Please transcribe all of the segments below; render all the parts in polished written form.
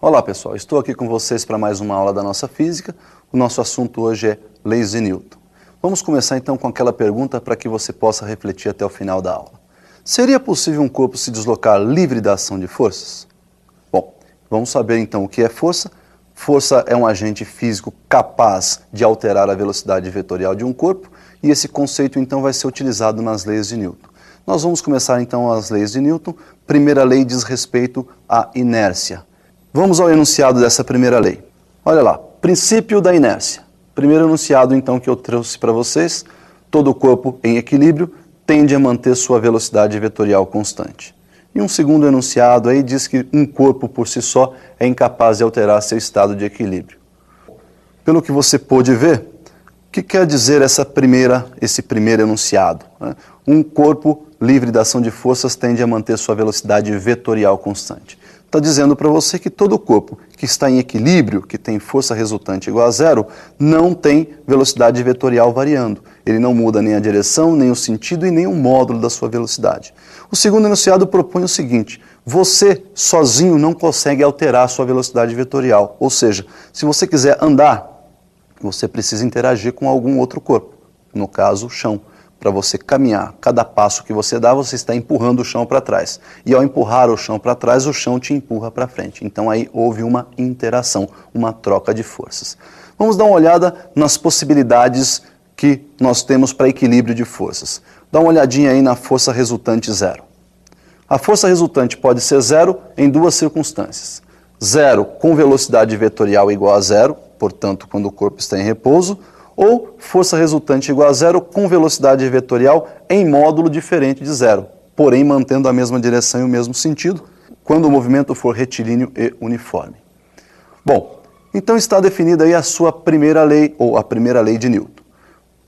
Olá pessoal, estou aqui com vocês para mais uma aula da nossa física. O nosso assunto hoje é leis de Newton. Vamos começar então com aquela pergunta para que você possa refletir até o final da aula. Seria possível um corpo se deslocar livre da ação de forças? Bom, vamos saber então o que é força. Força é um agente físico capaz de alterar a velocidade vetorial de um corpo e esse conceito então vai ser utilizado nas leis de Newton. Nós vamos começar então as leis de Newton. Primeira lei diz respeito à inércia. Vamos ao enunciado dessa primeira lei. Olha lá, princípio da inércia. Primeiro enunciado então que eu trouxe para vocês, todo corpo em equilíbrio tende a manter sua velocidade vetorial constante. E um segundo enunciado aí diz que um corpo por si só é incapaz de alterar seu estado de equilíbrio. Pelo que você pôde ver, o que quer dizer esse primeiro enunciado? Um corpo livre da ação de forças tende a manter sua velocidade vetorial constante. Está dizendo para você que todo corpo que está em equilíbrio, que tem força resultante igual a zero, não tem velocidade vetorial variando. Ele não muda nem a direção, nem o sentido e nem o módulo da sua velocidade. O segundo enunciado propõe o seguinte: você sozinho não consegue alterar a sua velocidade vetorial. Ou seja, se você quiser andar, você precisa interagir com algum outro corpo, no caso o chão. Para você caminhar, cada passo que você dá, você está empurrando o chão para trás. E ao empurrar o chão para trás, o chão te empurra para frente. Então aí houve uma interação, uma troca de forças. Vamos dar uma olhada nas possibilidades que nós temos para equilíbrio de forças. Dá uma olhadinha aí na força resultante zero. A força resultante pode ser zero em duas circunstâncias. Zero com velocidade vetorial igual a zero, portanto, quando o corpo está em repouso, ou força resultante igual a zero com velocidade vetorial em módulo diferente de zero, porém mantendo a mesma direção e o mesmo sentido, quando o movimento for retilíneo e uniforme. Bom, então está definida aí a sua primeira lei, ou a primeira lei de Newton.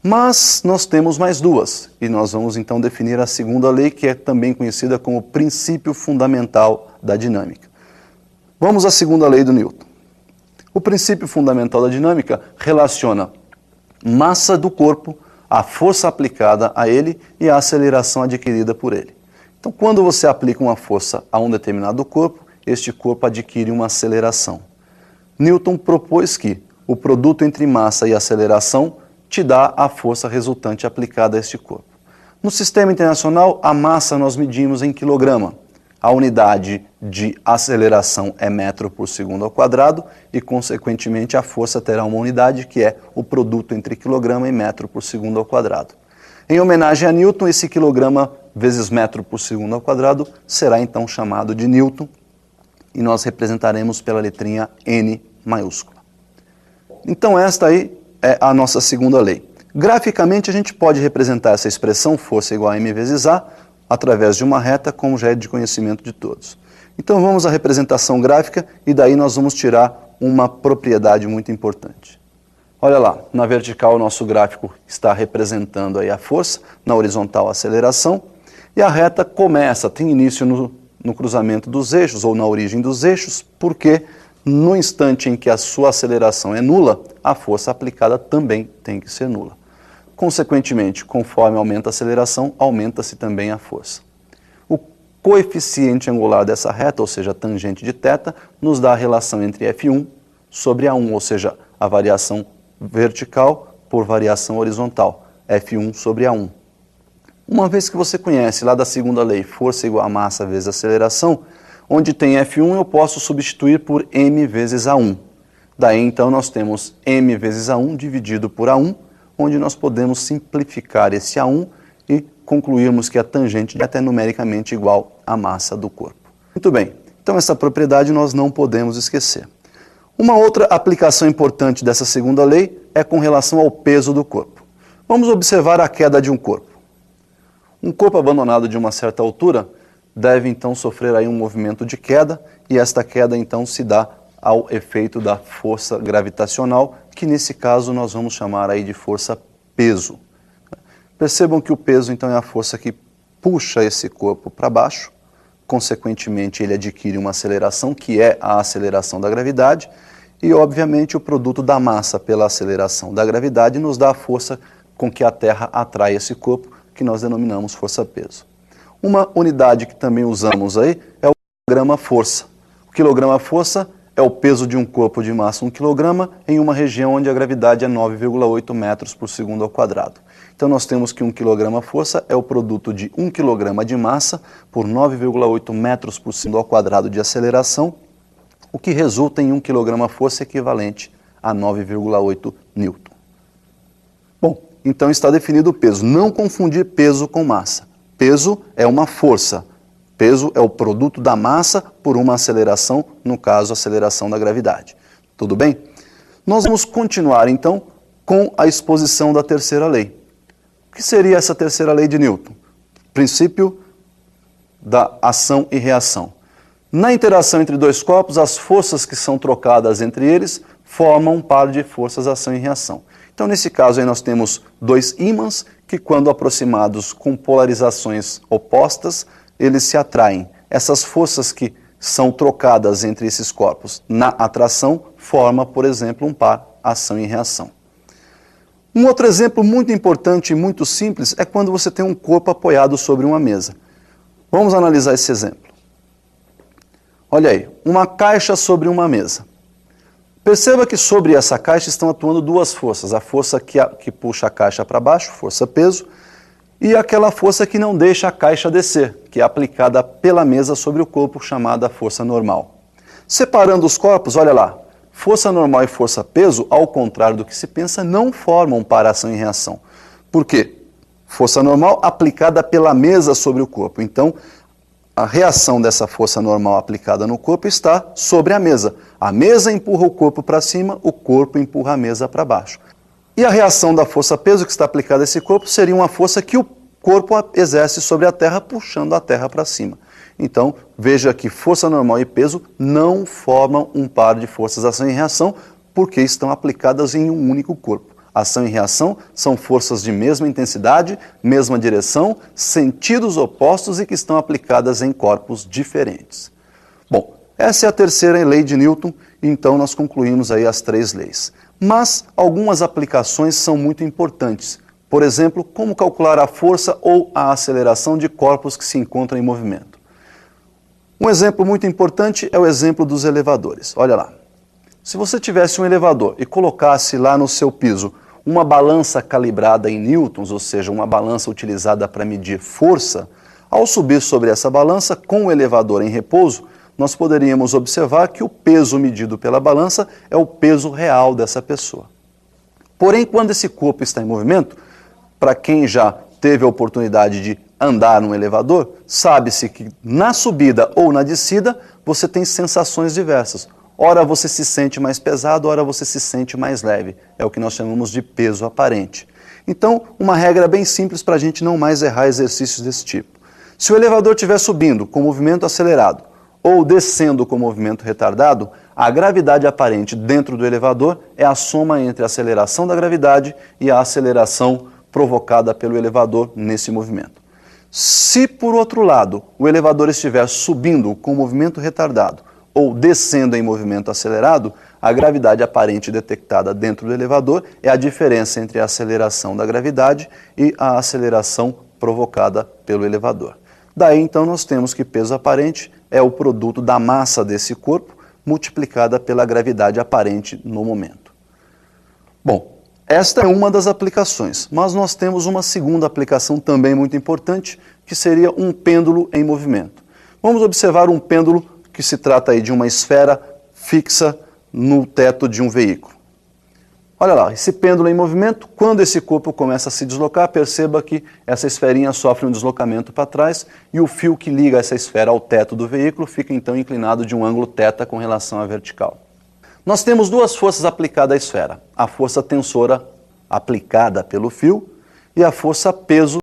Mas nós temos mais duas, e nós vamos então definir a segunda lei, que é também conhecida como princípio fundamental da dinâmica. Vamos à segunda lei do Newton. O princípio fundamental da dinâmica relaciona massa do corpo, a força aplicada a ele e a aceleração adquirida por ele. Então, quando você aplica uma força a um determinado corpo, este corpo adquire uma aceleração. Newton propôs que o produto entre massa e aceleração te dá a força resultante aplicada a este corpo. No sistema internacional, a massa nós medimos em quilograma. A unidade de aceleração é metro por segundo ao quadrado e, consequentemente, a força terá uma unidade que é o produto entre quilograma e metro por segundo ao quadrado. Em homenagem a Newton, esse quilograma vezes metro por segundo ao quadrado será então chamado de Newton e nós representaremos pela letrinha N maiúscula. Então esta aí é a nossa segunda lei. Graficamente a gente pode representar essa expressão força igual a m vezes a através de uma reta, como já é de conhecimento de todos. Então vamos à representação gráfica e daí nós vamos tirar uma propriedade muito importante. Olha lá, na vertical o nosso gráfico está representando aí a força, na horizontal a aceleração, e a reta tem início no cruzamento dos eixos ou na origem dos eixos, porque no instante em que a sua aceleração é nula, a força aplicada também tem que ser nula. Consequentemente, conforme aumenta a aceleração, aumenta-se também a força. O coeficiente angular dessa reta, ou seja, a tangente de θ, nos dá a relação entre F1 sobre A1, ou seja, a variação vertical por variação horizontal, F1 sobre A1. Uma vez que você conhece lá da segunda lei, força igual a massa vezes aceleração, onde tem F1 eu posso substituir por m vezes A1. Daí então nós temos m vezes A1 dividido por A1, onde nós podemos simplificar esse A1 e concluirmos que a tangente é numericamente igual à massa do corpo. Muito bem, então essa propriedade nós não podemos esquecer. Uma outra aplicação importante dessa segunda lei é com relação ao peso do corpo. Vamos observar a queda de um corpo. Um corpo abandonado de uma certa altura deve então sofrer aí um movimento de queda e esta queda então se dá ao efeito da força gravitacional, que nesse caso nós vamos chamar aí de força peso. Percebam que o peso então é a força que puxa esse corpo para baixo, consequentemente ele adquire uma aceleração que é a aceleração da gravidade e obviamente o produto da massa pela aceleração da gravidade nos dá a força com que a Terra atrai esse corpo, que nós denominamos força-peso. Uma unidade que também usamos aí é o quilograma-força. O quilograma-força é o peso de um corpo de massa 1 kg em uma região onde a gravidade é 9,8 metros por segundo ao quadrado. Então nós temos que 1 kg força é o produto de 1 kg de massa por 9,8 metros por segundo ao quadrado de aceleração, o que resulta em 1 kg força equivalente a 9,8 newton. Bom, então está definido o peso. Não confundir peso com massa. Peso é uma força. Peso é o produto da massa por uma aceleração, no caso, a aceleração da gravidade. Tudo bem? Nós vamos continuar, então, com a exposição da terceira lei. O que seria essa terceira lei de Newton? Princípio da ação e reação. Na interação entre dois corpos, as forças que são trocadas entre eles formam um par de forças ação e reação. Então, nesse caso, aí nós temos dois ímãs que, quando aproximados com polarizações opostas, eles se atraem. Essas forças que são trocadas entre esses corpos na atração formam, por exemplo, um par ação e reação. Um outro exemplo muito importante e muito simples é quando você tem um corpo apoiado sobre uma mesa. Vamos analisar esse exemplo. Olha aí, uma caixa sobre uma mesa. Perceba que sobre essa caixa estão atuando duas forças. A força que puxa a caixa para baixo, força-peso, e aquela força que não deixa a caixa descer, que é aplicada pela mesa sobre o corpo, chamada força normal. Separando os corpos, olha lá, força normal e força-peso, ao contrário do que se pensa, não formam par ação e reação. Por quê? Força normal aplicada pela mesa sobre o corpo. Então, a reação dessa força normal aplicada no corpo está sobre a mesa. A mesa empurra o corpo para cima, o corpo empurra a mesa para baixo. E a reação da força-peso que está aplicada a esse corpo seria uma força que o corpo exerce sobre a Terra, puxando a Terra para cima. Então, veja que força normal e peso não formam um par de forças ação e reação, porque estão aplicadas em um único corpo. Ação e reação são forças de mesma intensidade, mesma direção, sentidos opostos e que estão aplicadas em corpos diferentes. Bom, essa é a terceira lei de Newton, então nós concluímos aí as três leis. Mas algumas aplicações são muito importantes. Por exemplo, como calcular a força ou a aceleração de corpos que se encontram em movimento. Um exemplo muito importante é o exemplo dos elevadores. Olha lá. Se você tivesse um elevador e colocasse lá no seu piso uma balança calibrada em newtons, ou seja, uma balança utilizada para medir força, ao subir sobre essa balança com o elevador em repouso, nós poderíamos observar que o peso medido pela balança é o peso real dessa pessoa. Porém, quando esse corpo está em movimento, para quem já teve a oportunidade de andar num elevador, sabe-se que na subida ou na descida você tem sensações diversas. Ora você se sente mais pesado, ora você se sente mais leve. É o que nós chamamos de peso aparente. Então, uma regra bem simples para a gente não mais errar exercícios desse tipo. Se o elevador estiver subindo com movimento acelerado ou descendo com movimento retardado, a gravidade aparente dentro do elevador é a soma entre a aceleração da gravidade e a aceleração provocada pelo elevador nesse movimento. Se, por outro lado, o elevador estiver subindo com movimento retardado ou descendo em movimento acelerado, a gravidade aparente detectada dentro do elevador é a diferença entre a aceleração da gravidade e a aceleração provocada pelo elevador. Daí, então, nós temos que peso aparente é o produto da massa desse corpo multiplicada pela gravidade aparente no momento. Bom, esta é uma das aplicações, mas nós temos uma segunda aplicação também muito importante, que seria um pêndulo em movimento. Vamos observar um pêndulo que se trata aí de uma esfera fixa no teto de um veículo. Olha lá, esse pêndulo em movimento, quando esse corpo começa a se deslocar, perceba que essa esferinha sofre um deslocamento para trás e o fio que liga essa esfera ao teto do veículo fica então inclinado de um ângulo θ com relação à vertical. Nós temos duas forças aplicadas à esfera, a força tensora aplicada pelo fio e a força peso